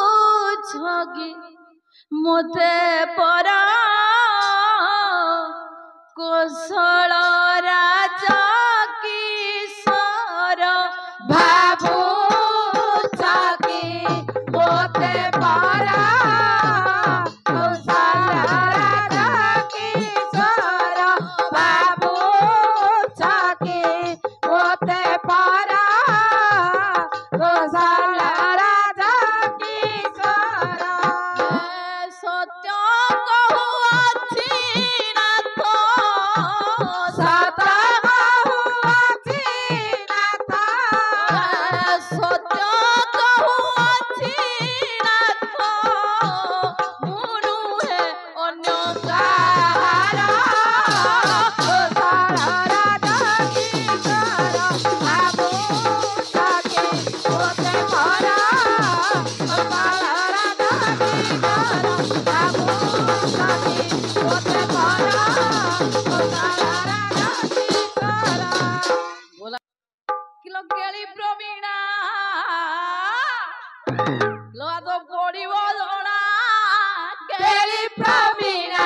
ଭାବୁଛକି ମୋତେ ପରା କୋଶଳ ରାଜା କିଶୋର ଭାବୁଛକି ମୋତେ ପରା କୋଶଳ ରାଜା କିଶୋର ଭାବୁଛକି ମୋତେ ପରା କୋଶଳ ରାଜା କିଶୋର ସତ୍ୟ କହୁଅଛି ନାଥ ସତ କହୁଅଛି ନାଥ ସତ୍ୟ କହୁଅଛି ନାଥ ମୁଁ ନୁହେଁ ଅନ୍ୟ କାହାର କୋଶଳ ରାଜା କିଶୋର ଭାବୁଛକି ମୋତେ ପରା କୋଶଳ ରାଜା କିଶୋର ଭାବୁଛକି ମୋତେ ପରା କୋଶଳ ରାଜା କିଶୋର ବୋଲା କିଲୋ କେଳି ପ୍ରବୀଣା लो आदो पड़िबो जणा केली प्रवीणा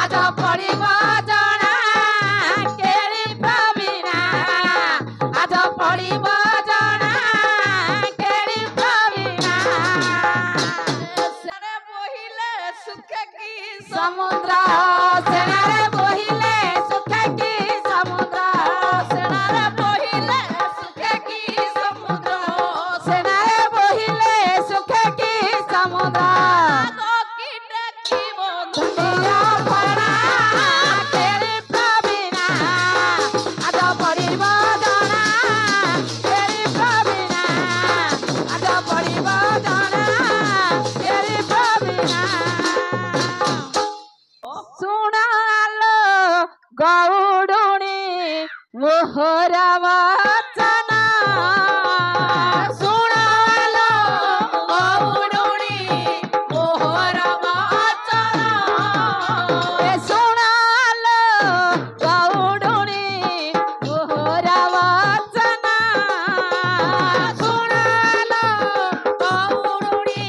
आदो पड़िबो जणा केली प्रवीणा आदो पड़िबो जणा केली प्रवीणा सेने बोहिले सुखे की समुद्र सेनारे बोहिले सुखे की समुद्र सेनारे बोहिले सुखे की समुद्र सेनारे बोहिले सुखे की समुद्र आगो की देखिबो दुनिया पड़ा केली प्रवीणा आदो पड़िबो जणा केली प्रवीणा आदो पड़िबो जणा केली प्रवीणा सुनालो गौडुणी मोहर वचन सुनालो गौडुणी मोहर वचन सुनालो गौडुणी मोहर वचन सुनालो गौडुणी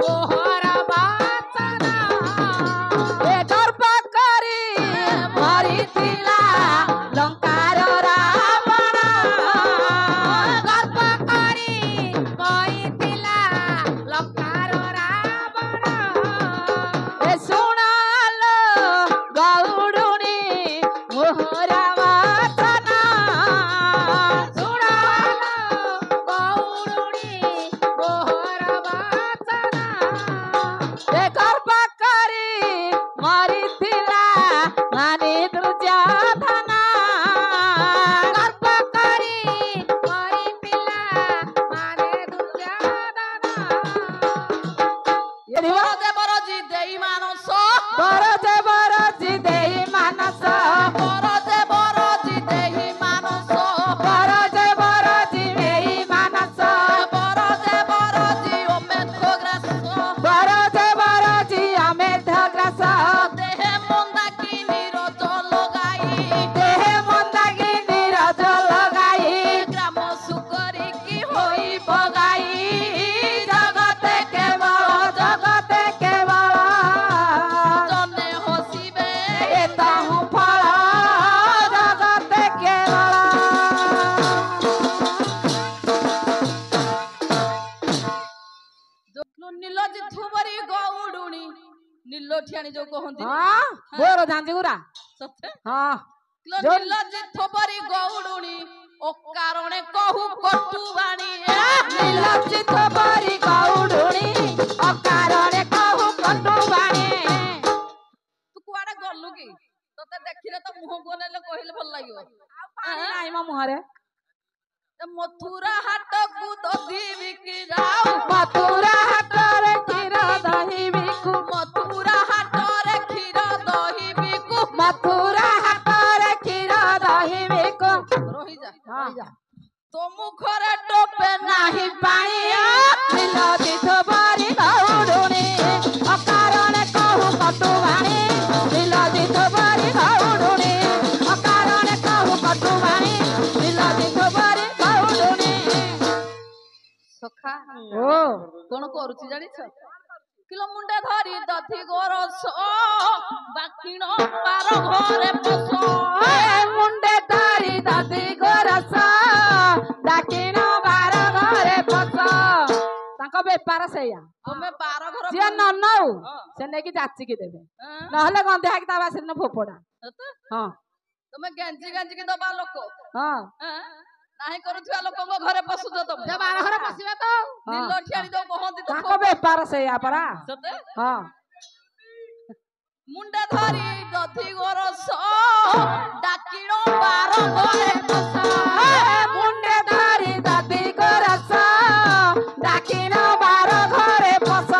मोहर वचन गर्भ करी मरिथिला लंकार रावण गर्भ करी मरिथिला लंकार रावण सुनालो गौडुणी मोहर वचन सुनालो गौडुणी मोहर वचन गर्भ करी मरिथिला माने दुर्योधन गर्भ करी मरिथिला माने दुर्योधन बरदेवर जी देई मानस बरदेवर जी देई मानस बरदेवर जी देई मानस बरदेवर जी देई मानस बरदेवर जी अमेध ग्रास बरदेवर जी अमेध ग्रास देह मंदाकी नीरज लगाई देह मंदाकी नीरज लगाई ग्राम सुकरी की होई बगाई जगते केवल जने हसिबे एताहु फल जगते केवल नीलजित थुबरी गौडुणी नीलोठियाणी जो कहंती हां बोरो जानती गुरा सत्य हां नीलजित थुबरी गौडुणी ओ कारणे कहू कटुवाणी नीलजित थुबरी गौडुणी ओ कारणे कहू कटुवाणी तू कुआडे गल्लु की तते देखिले तो मुह कोनेले कहिले भल लागियो नाइ म मुहरे मथुरा हाट को दही बिकी जाओ मथुरा हाट रे क्षीर दही बिकु मथुरा हाट रे क्षीर दही बिकु मथुरा हाट रे क्षीर दही बिकु रही जा तो मुखरे टोपे नाही पाइया नीलजित थुबरी गौडुणी ओ कारणे कहू कटुवाणी नीलजित थुबरी गौडुणी ओ कारणे कहू कटुवाणी नीलजित थुबरी गौडुणी ଓ କଣ କରୁଛି ଜାଣିଛ? କିଲୋ ମୁଣ୍ଡେ ଧରି ଦଧି ଗୋରସ ବାକିଣ ବାର ଘରେ ପଶ ମୁଣ୍ଡେ ଧରି ଦଧି ଗୋରସ ଡାକିଣ ବାର ଘରେ ପଶ। ତାଙ୍କ ବେପାର ସେଇଆ। ତମେ ବାର ଘର ଯିଏ ନ ନଉ ସେ ନେଇକି ଯାଚିକି ଦେବେ, ନହେଲେ ଗନ୍ଧେ ହେଇକି ତା ବାସି ଦିନ ଫୋପଡା। ହଁ ତମେ ଗେଞ୍ଜି ଗେଞ୍ଜିକି ଦବା ଲୋକ, ହଁ ନାହିଁ କରୁଥିବା ଲୋକଙ୍କ ଘରେ ପଶୁଛ ତମେ। ବାର ଘରେ ପଶିବା ତ ନିଲ ଠିଆଣି ଦଉ କହନ୍ତି ତ ତାଙ୍କ ବେପାର ସେଇଆ ପରା। ସତେ ହଁ ମୁଣ୍ଡେ ଧରି ଦଧି ଗୋରସ ଡାକିଣ ବାର ଘରେ ପଶ ମୁଣ୍ଡେ ଧରି ଦଧି ଗୋରସ ଡାକିଣ ବାର ଘରେ ପଶ।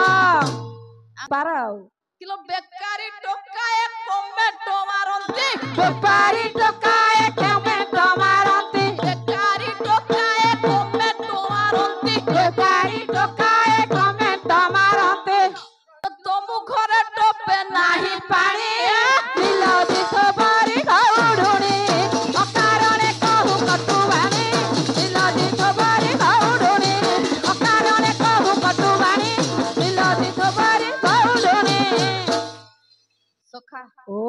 ବାର ଆଉ କିଲୋ ବେକାରୀ ଟୋକାଏ କମେଟୋ ମାରନ୍ତି, ବେପାରୀ ଟୋକାଏ କେମେଟ ମାରନ୍ତି, ବେକାରୀ ଟୋକାଏ କମେଟୋ ମାରନ୍ତି, ବେପାରୀ ଟୋକାଏ କମେଟ ମାରନ୍ତି। ତମୁ ଘରେ ଟୋପେ ନାହିଁ ପାଣି ବିଲ ଦିଶ ବାରି ଗଉଡୁଣି ଅକାରଣେ କହୁ କଟୁବାଣୀ, ବିଲ ଦିଶ ବାରି ଗଉଡୁଣି ଅକାରଣେ କହୁ କଟୁବାଣୀ, ବିଲ ଦିଶ ବାରି ଗଉଡୁଣି। ସଖା ଓ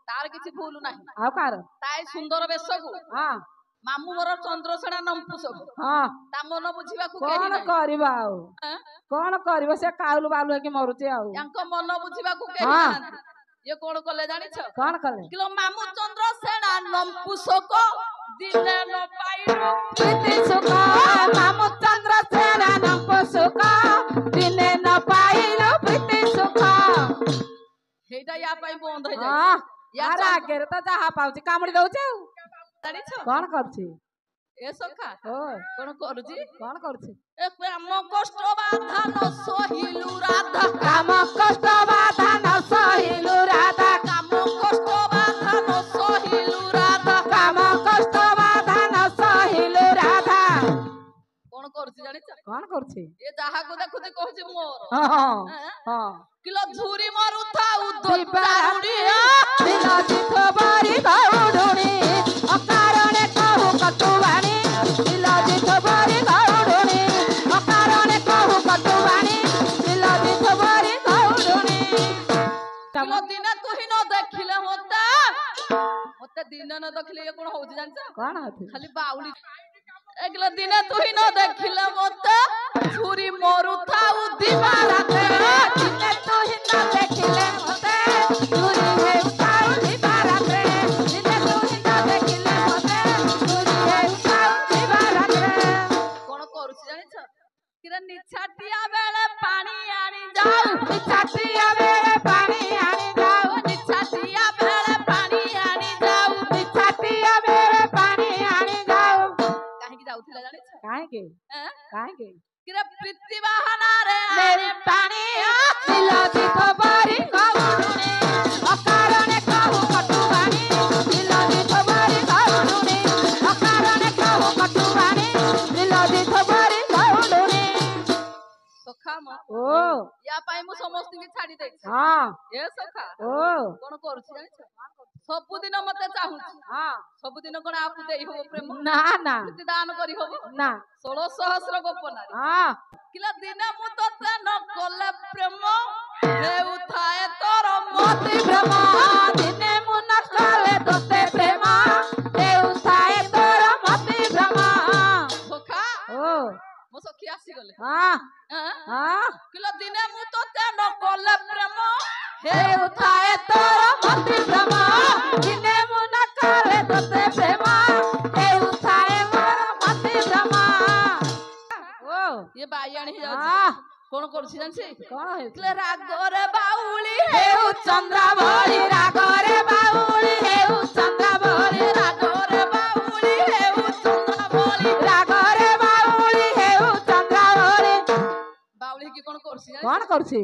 ତାର କିଛି ଭୁଲ ନାହିଁ। ଆଉ କାର ତାଇ ସୁନ୍ଦର ବେଶକୁ ହଁ ମାମୁଁ ମୋର ଚନ୍ଦ୍ରସେଣା ନମ୍ପୁସକୁ ହଁ ତା ମନ ବୁଝିବାକୁ କେହି କଣ ନାହିଁ। କରିବା ଆଉ କଣ କରିବ, ସେ କାଉଲୁ ବାଲୁ ହେଇକି ମରୁଛି ଆଉ। ତାଙ୍କ ମନ ବୁଝିବାକୁ କେହି ହଁ। ନାହାନ୍ତି। ଇଏ କଣ କଲେ ଜାଣିଛ? କଣ କଲେ? କିଲୋ ମାମୁଁ ଚନ୍ଦ୍ରସେଣା ନମ୍ପୁସକ ଦିନେ ନ ପାଇଲୁ ପ୍ରୀତି ସୁଖ ମାମୁଁ ଚନ୍ଦ୍ରସେନା ନମ୍ପ ସୁଖ ଦିନେ ନ ପାଇଲୁ ପ୍ରୀତି ସୁଖ। ସେଇଟା ୟା ପାଇଁ ବନ୍ଦ ହେଇଯାଇଛି। ହଁ ୟା ଆର ଆଗରେ ତ ଯାହା ପାଉଛି କାମୁଡି ଦଉଛି ଆଉ। ଜାଣିଛ କଣ କରୁଛି? ଏ ସଖା ଓ କଣ କରୁଛି? କଣ କରୁଛି? ଏ ଆମ କଷ୍ଟ ବାଧା ନ ସହିଲୁ ରାଧା, କାମ କଷ୍ଟ ବାଧା ନ ସହିଲୁ ରାଧା, କାମ କଷ୍ଟ ବାଧା ନ ସହିଲୁ ରାଧା, କାମ କଷ୍ଟ ବାଧା ନ ସହିଲୁ ରାଧା। କଣ କରୁଛି ଜାଣିଛ? କଣ କରୁଛି? ଏ ଯାହାକୁ ଦେଖୁଛି କହୁଛି ମୋର। ହଁ ହଁ ହଁ କିଲୋ ଝୁରି ମାରୁଥାଉ ଦିବାରାତ୍ରି ଦିନ ଦିଥ ବାରି ଗଉଡୁଣି ଅକାରଣେ କହୁ କଟୁବାଣୀ, ଦିନ ଦିଥ ବାରି ଗଉଡୁଣି ଅକାରଣେ କହୁ କଟୁବାଣୀ, ଦିନ ଦିଥ ବାରି ଗଉଡୁଣି। କିଲୋ ଦିନେ ତୁହି ନ ଦେଖିଲେ ମତେ ଦିନେ ନ ଦେଖିଲେ ଇଏ କଣ ହଉଛି ଜାଣିଛ? କଣ ହଉଛି? ଖାଲି ବାଉଳି ଏଗିଲ ଦିନେ ତୁହି ନ ଦେଖିଲେ ମତେ ଝୁରି ମରୁଥାଉ ଦିବାରାତ୍ରି ଦିନେ ତୁହି ନ ଦେଖିଲେ ମତେ ଝୁରି ହେଉଥାଉ ଦିବାରାତ୍ରି, ଦିନେ ତୁହି ନ ଦେଖିଲେ ମତେ ଝୁରି ହେଉଥାଉ ଦିବାରାତ୍ରି। କଣ କରୁଛି ଜାଣିଛ? କିରେ ନିଛାଟିଆ ବେଳେ ପାଣି ଆଣି ଯାଉ, ନିଛାଟିଆ ବେଳେ ପାଣି ଆଣି ଯାଉ, ନିଛାଟିଆ ବେଳେ ପାଣି ଆଣି ଯାଉ, ନିଛାଟିଆ ବେଳେ ପାଣି ଆଣି ଯାଉ। କାହିଁକି ଯାଉଥିଲା ଜାଣିଛ? କାହିଁକି? କାହିଁକି? କିରେ ପ୍ରୀତି ବାହାନାରେ ନେଳି ପାଣି ଦିଲ ଦିଥ ବାରି ଗଉଡୁଣି ଅକାରଣେ କହୁ କଟୁବାଣୀ, ଦିଲ ଦିଥ ବାରି ଗଉଡୁଣି ଅକାରଣେ କହୁ କଟୁବାଣୀ, ଦିଲ ଦିଥ ବାରି ଗଉଡୁଣି। ସଖା ମ ଓ ୟା ପାଇଁ ମୁଁ ସମସ୍ତଙ୍କୁ ଛାଡି ଦେଇଛି। ହଁ ଏ ସଖା ଓ କଣ କରୁଛି ଜାଣିଛ? ସବୁଦିନ ମତେ ଚାହୁଁଛି। ହଁ ସବୁଦିନ କଣ ଆପୁ ଦେଇ ହବ ପ୍ରେମ? ନା ନା ପ୍ରୀତି ଦାନ କରି ହବ ନା 16 ସହସ୍ର ଗୋପନାରୀ। ହଁ କିଲା ଦିନେ ମୁଁ ତତେ ନ କଲେ ପ୍ରେମ ହେଉଥାଏ ତୋର ମତି ଭ୍ରମ, ଦିନେ ମୁଁ ନ କଲେ ତୋତେ ପ୍ରେମ ହେଉଥାଏ ତୋର ମତି ଭ୍ରମ। ସଖା ଓ ମୋ ସଖୀ ଆସିଗଲେ। ହଁ ହଁ କିଲା ଦିନେ ମୁଁ ତତେ ନ କଲେ ପ୍ରେମ ହେଉଥାଏ ତୋର ମତି ଭ୍ରମ, ଦିନେ ମୁଁ ନ କଲେ ତୋତେ ପ୍ରେମ ହେଉଥାଏ ମୋର ମତି ଭ୍ରମ। ଓ ଇଏ ବାଇଆଣି ହେଇଯାଉଛି। ହଁ କଣ କରୁଛି ଜାଣିଛି? କଣ ହେଇଛି? କିଲେ ରାଗରେ ବାଉଳି ହେଉ ଚନ୍ଦ୍ର ଭଳି ରାଗରେ ବାଉଳି ହେଉ ଚନ୍ଦ୍ର ଭଳି ରାଗରେ ବାଉଳି ହେଉ ଚନ୍ଦ୍ର ଭଳି ରାଗରେ ବାଉଳି ହେଉ ଚନ୍ଦ୍ର ଭଳି। ବାଉଳି କି କଣ କରୁଛି ଜାଣିଛ? କଣ କରୁଛି?